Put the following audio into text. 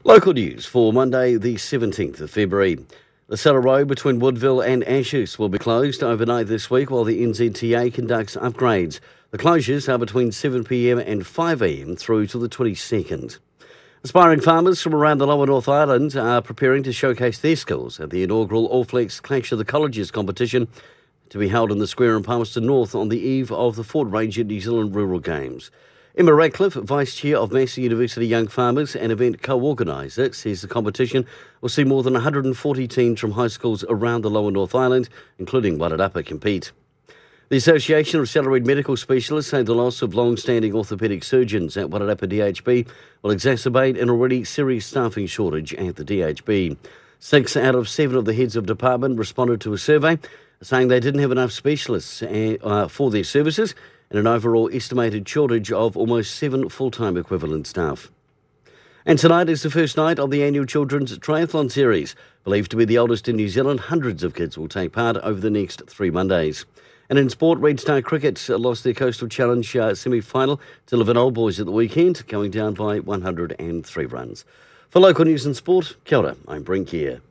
Local news for Monday, the 17th of February. The Cellar Road between Woodville and Ashurst will be closed overnight this week while the NZTA conducts upgrades. The closures are between 7pm and 5am through to the 22nd. Aspiring farmers from around the Lower North Island are preparing to showcase their skills at the inaugural All Flex Clash of the Colleges competition to be held in the Square in Palmerston North on the eve of the Ford Ranger New Zealand Rural Games. Emma Radcliffe, Vice Chair of Massey University Young Farmers and event co-organiser, says the competition will see more than 140 teams from high schools around the Lower North Island, including Wairarapa, compete. The Association of Salaried Medical Specialists say the loss of long-standing orthopaedic surgeons at Wairarapa DHB will exacerbate an already serious staffing shortage at the DHB. 6 out of 7 of the heads of department responded to a survey saying they didn't have enough specialists for their services and an overall estimated shortage of almost 7 full-time equivalent staff. And tonight is the first night of the annual Children's Triathlon Series. Believed to be the oldest in New Zealand, hundreds of kids will take part over the next 3 Mondays. And in sport, Red Star Cricket lost their Coastal Challenge semi-final to Live Old Boys at the weekend, going down by 103 runs. For local news and sport, kia ora, I'm Brent Gare.